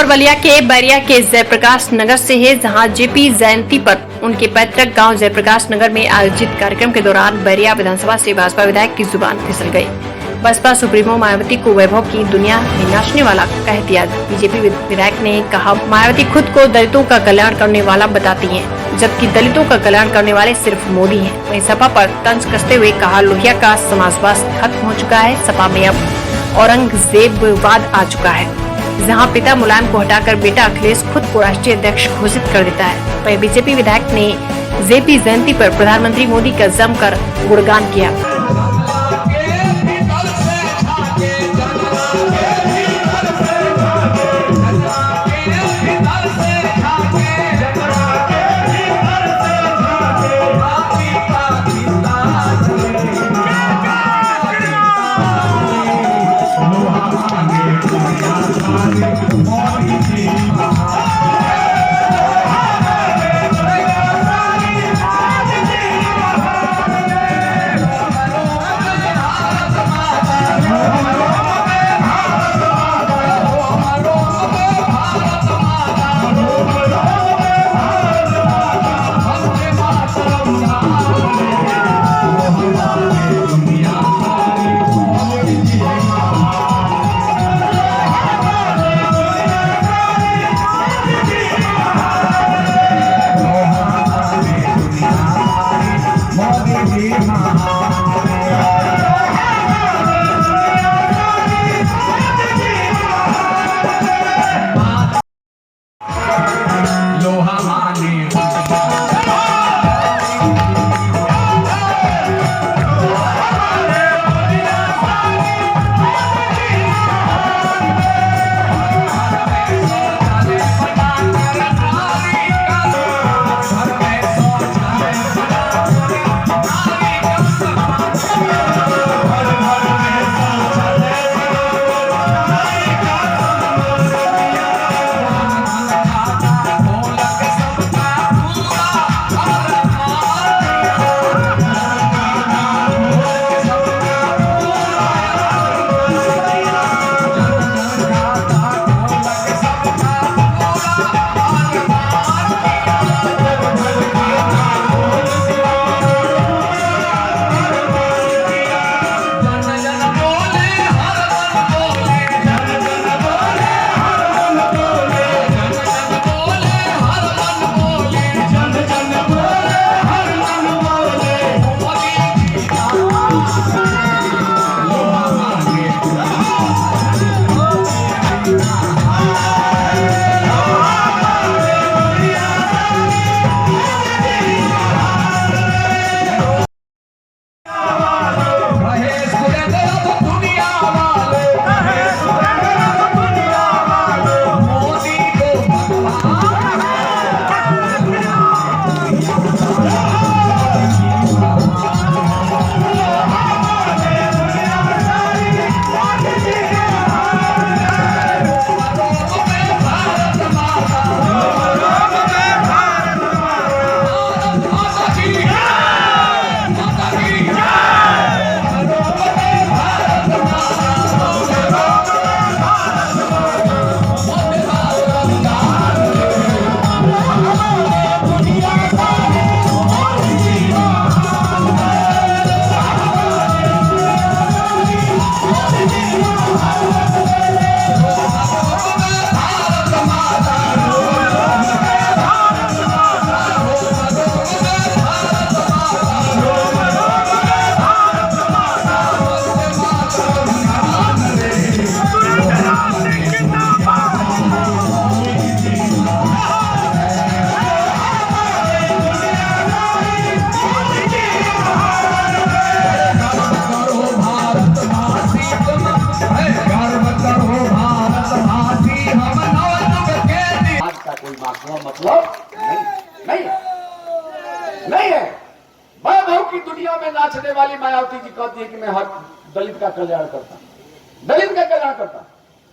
खबर बलिया के बैरिया के जयप्रकाश नगर से है, जहां जेपी जयंती पर उनके पैतृक गांव जयप्रकाश नगर में आयोजित कार्यक्रम के दौरान बैरिया विधानसभा से भाजपा विधायक की जुबान फिसल गई। बसपा सुप्रीमो मायावती को वैभव की दुनिया में नाचने वाला कह दिया। बीजेपी विधायक ने कहा, मायावती खुद को दलितों का कल्याण करने वाला बताती हैं, जबकि दलितों का कल्याण करने वाले सिर्फ मोदी हैं। वहीं सपा पर तंज कसते हुए कहा, लोहिया का समाजवाद खत्म हो चुका है, सपा में अब औरंगजेबवाद आ चुका है, जहां पिता मुलायम को हटाकर बेटा अखिलेश खुद को राष्ट्रीय अध्यक्ष घोषित कर देता है। वहीं बीजेपी विधायक ने जेपी जयंती पर प्रधानमंत्री मोदी का जमकर गुणगान किया। मतलब नहीं है। वैभव की दुनिया में नाचने वाली मायावती जी कहती है कि मैं हर दलित का कल्याण करता हूं, दलित का कल्याण करता हूं।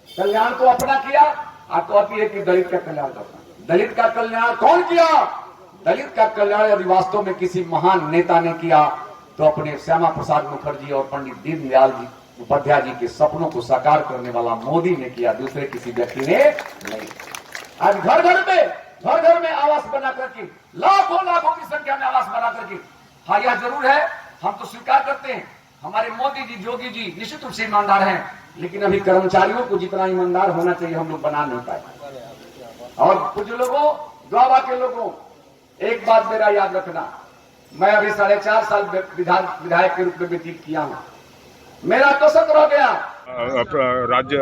कल्याण तो अपना किया और कहती है कि दलित का कल्याण करता हूं। दलित का कल्याण कौन किया? दलित का कल्याण यदि वास्तव में किसी महान नेता ने किया तो अपने श्यामा प्रसाद मुखर्जी और पंडित दीनदयाल जी उपाध्याय जी के सपनों को साकार करने वाला मोदी ने किया, दूसरे किसी व्यक्ति ने नहीं। आज घर घर में आवास बना करके, लाखों लाखों की संख्या में आवास बना करके, हाँ यह जरूर है, हम तो स्वीकार करते हैं हमारे मोदी जी, योगी जी निश्चित रूप से ईमानदार हैं, लेकिन अभी कर्मचारियों को जितना ईमानदार होना चाहिए हम लोग बना नहीं पाए। और कुछ लोगों, द्वाबा के लोगों, एक बात मेरा याद रखना, मैं अभी 4.5 साल विधायक के रूप में व्यतीत किया हूं, मेरा तो सत्र हो गया। राज्य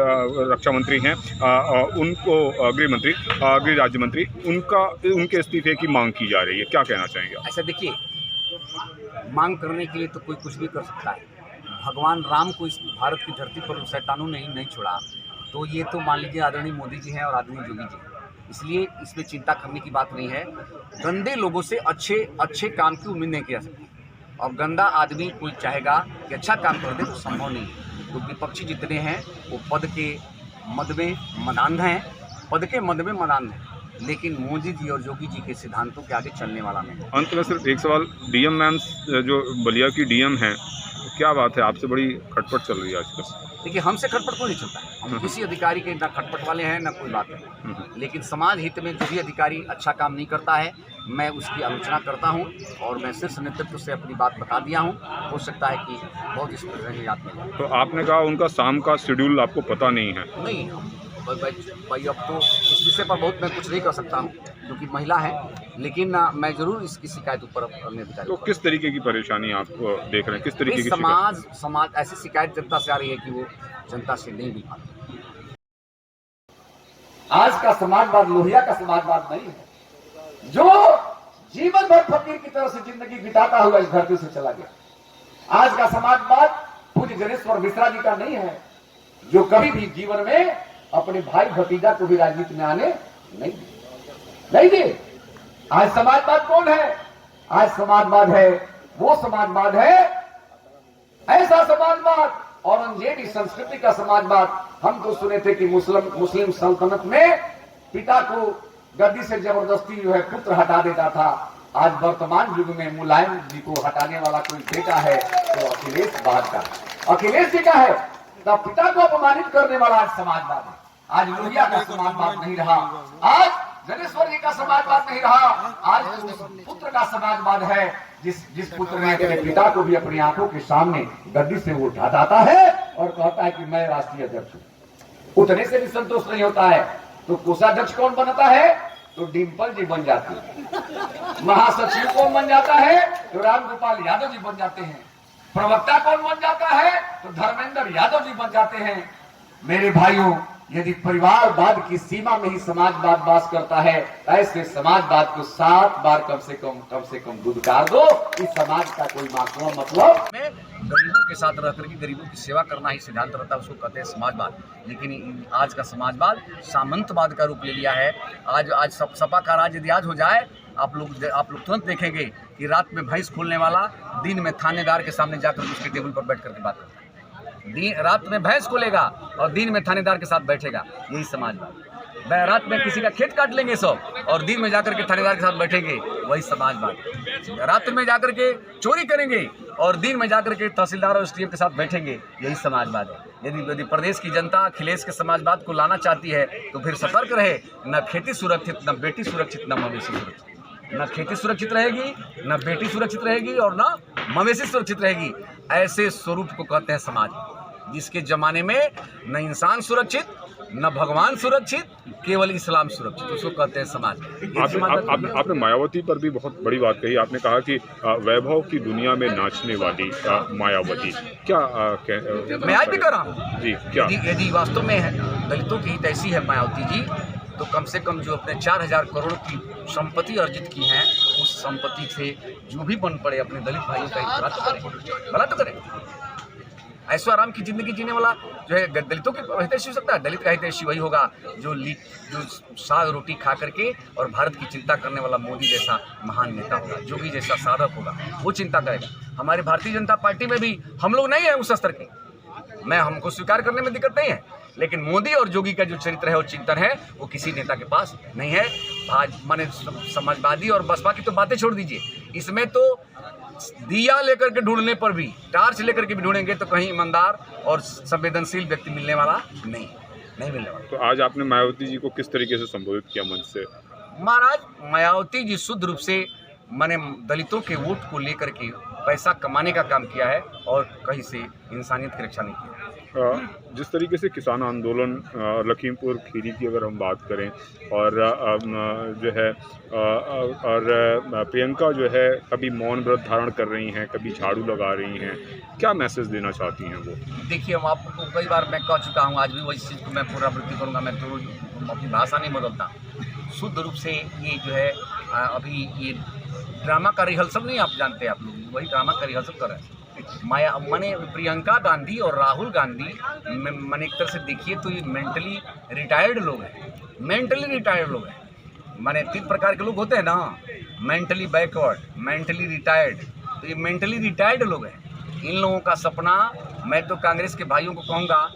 रक्षा मंत्री हैं, उनको गृह मंत्री, गृह राज्य मंत्री, उनके इस्तीफे की मांग की जा रही है, क्या कहना चाहेंगे? ऐसा देखिए, मांग करने के लिए तो कोई कुछ भी कर सकता है। भगवान राम को इस भारत की धरती पर शैतानों ने नहीं छोड़ा, तो ये तो मान लीजिए आदरणीय मोदी जी हैं और आदरणीय योगी जी, इसलिए इसमें चिंता करने की बात नहीं है। गंदे लोगों से अच्छे काम की उम्मीद नहीं की जा सकती, और गंदा आदमी कोई चाहेगा कि अच्छा काम कर दे तो संभव नहीं है। तो विपक्षी जितने हैं वो पद के मद में मदान्ध हैं, लेकिन मोदी जी और योगी जी के सिद्धांतों के आगे चलने वाला नहीं। अंत में सिर्फ एक सवाल, डीएम मैम जो बलिया की डीएम हैं, क्या बात है, आपसे बड़ी खटपट चल रही है आजकल? देखिए, हमसे खटपट कोई नहीं चलता है, हम किसी अधिकारी के ना खटपट वाले हैं ना कोई बात है, लेकिन समाज हित में जो भी अधिकारी अच्छा काम नहीं करता है मैं उसकी आलोचना करता हूं, और मैं शीर्ष नेतृत्व से अपनी बात बता दिया हूं। हो सकता है कि बहुत इस तरह याद नहीं। तो आपने कहा उनका शाम का शेड्यूल आपको पता नहीं है? नहीं भाई, अब तो इस विषय पर बहुत मैं कुछ नहीं कर सकता हूँ क्योंकि महिला है, लेकिन मैं जरूर इसकी शिकायत ऊपर अपने अधिकारी। तो किस तरीके की परेशानी आप देख रहे हैं, किस तरीके की समाज ऐसी शिकायत जनता से आ रही है कि वो जनता से नहीं मिल पाती। आज का समाजवाद लोहिया का समाजवाद नहीं है, जो जीवन भर फकीर की तरह से जिंदगी बिताता हुआ इस धरती से चला गया। आज का समाजवाद पूज्य जनेश्वर मिश्रा जी का नहीं है, जो कभी भी जीवन में अपने भाई भतीजा को भी राजनीति में आने नहीं दे। आज समाजवाद कौन है? आज समाजवाद है, वो समाजवाद है, ऐसा समाजवाद, औरंगजेबी संस्कृति का समाजवाद। हम तो सुने थे कि मुस्लिम सल्तनत में पिता को गद्दी से जबरदस्ती जो है पुत्र हटा देता था। आज वर्तमान युग में मुलायम जी को हटाने वाला कोई बेटा है तो अखिलेश जी का है। तब पिता को अपमानित करने वाला आज समाजवाद है। आज लोहिया का समाजवाद नहीं रहा, आज जनेश्वर जी का समाजवाद नहीं रहा, आज पुत्र का समाजवाद है, जिस पुत्र ने अपने पिता को भी अपनी आंखों के सामने गद्दी से वो हटाता है और कहता है कि मैं राष्ट्रीय अध्यक्ष हूं। उतने से भी संतोष नहीं होता है तो कोषाध्यक्ष कौन बनता है? तो डिम्पल जी बन जाती है। महासचिव कौन बन जाता है? तो रामगोपाल यादव जी बन जाते हैं। प्रवक्ता कौन बन जाता है? तो धर्मेंद्र यादव जी बन जाते हैं। मेरे भाइयों, यदि परिवारवाद की सीमा में ही समाजवाद वास करता है, ऐसे समाजवाद को 7 बार कम से कम दुदकार दो। इस समाज का कोई मतलब में गरीबों के साथ रह करके गरीबों की सेवा करना ही सिद्धांत रहता है, उसको कहते हैं समाजवाद। लेकिन आज का समाजवाद सामंतवाद का रूप ले लिया है। आज सपा का राज यदि आज हो जाए, आप लोग तुरंत देखेंगे कि रात में भैंस खोलने वाला दिन में थानेदार के सामने जाकर उसके टेबल पर बैठ करके बात करता है। रात में भैंस खोलेगा और दिन में थानेदार के साथ बैठेगा, यही समाजवाद। रात में किसी का खेत काट लेंगे सब और दिन में जाकर के थानेदार के साथ बैठेंगे, वही समाजवाद। रात में जाकर के चोरी करेंगे और दिन में जाकर के तहसीलदार और एसडीएम के साथ बैठेंगे, यही समाजवाद है। यदि प्रदेश की जनता अखिलेश के समाजवाद को लाना चाहती है तो फिर सतर्क रहे। न खेती सुरक्षित, न बेटी सुरक्षित, न मवेशी सुरक्षित। न खेती सुरक्षित रहेगी, न बेटी सुरक्षित रहेगी और न मवेशी सुरक्षित रहेगी। ऐसे स्वरूप को कहते हैं समाज, जिसके जमाने में न इंसान सुरक्षित, न भगवान सुरक्षित, केवल इस्लाम सुरक्षित, उसको कहते हैं समाज। आपने मायावती पर भी बहुत बड़ी बात कही। आपने कहा कि वैभव की दुनिया में नाचने वाली मायावती, क्या मैं आज भी कर रहा हूँ जी? क्या यदि वास्तव में है दलितों की हित ऐसी है मायावती जी, तो कम से कम जो अपने 4000 करोड़ की संपत्ति अर्जित की है, उस संपत्ति से जो भी बन पड़े अपने दलित भाइयों का भला तो करे। ऐश्वर्याराम की जिंदगी जीने वाला जो है दलितों के हितैषी हो सकता है। दलित का हितैषी वही होगा जो साग रोटी खा करके और भारत की चिंता करने वाला मोदी जैसा महान नेता होगा, जोगी जैसा साधक होगा, वो चिंता करेगा। हमारी भारतीय जनता पार्टी में भी हम लोग नहीं है उस स्तर के, हमको स्वीकार करने में दिक्कत नहीं है, लेकिन मोदी और जोगी का जो चरित्र है और चिंतन है वो किसी नेता के पास नहीं है। माने समाजवादी और बसपा की तो बातें छोड़ दीजिए, इसमें तो दिया लेकर के ढूंढने पर भी, टार्च लेकर के भी ढूंढेंगे तो कहीं ईमानदार और संवेदनशील व्यक्ति मिलने वाला नहीं मिलने वाला। तो आज आपने मायावती जी को किस तरीके से संबोधित किया मंच से? महाराज, मायावती जी शुद्ध रूप से मैंने दलितों के वोट को लेकर के पैसा कमाने का काम किया है और कहीं से इंसानियत की रक्षा नहीं की। जिस तरीके से किसान आंदोलन लखीमपुर खीरी की अगर हम बात करें और जो है और प्रियंका जो है कभी मौन व्रत धारण कर रही हैं, कभी झाड़ू लगा रही हैं, क्या मैसेज देना चाहती हैं वो? देखिए, हम आपको कई बार मैं कह चुका हूँ, आज भी वही चीज़ को मैं पुनरावृत्ति करूँगा। मैं तो अपनी भाषा नहीं बदलता। शुद्ध रूप से ये जो है अभी ये ड्रामा का रिहर्सल नहीं, आप जानते हैं, आप लोग वही ड्रामा का रिहर्सल कर रहे हैं। मैंने प्रियंका गांधी और राहुल गांधी मैंने एक तरह से देखिए तो ये मेंटली रिटायर्ड लोग हैं, माने 3 प्रकार के लोग होते हैं ना, मेंटली बैकवर्ड, मेंटली रिटायर्ड। तो ये मेंटली रिटायर्ड लोग हैं। इन लोगों का सपना, मैं तो कांग्रेस के भाइयों को कहूँगा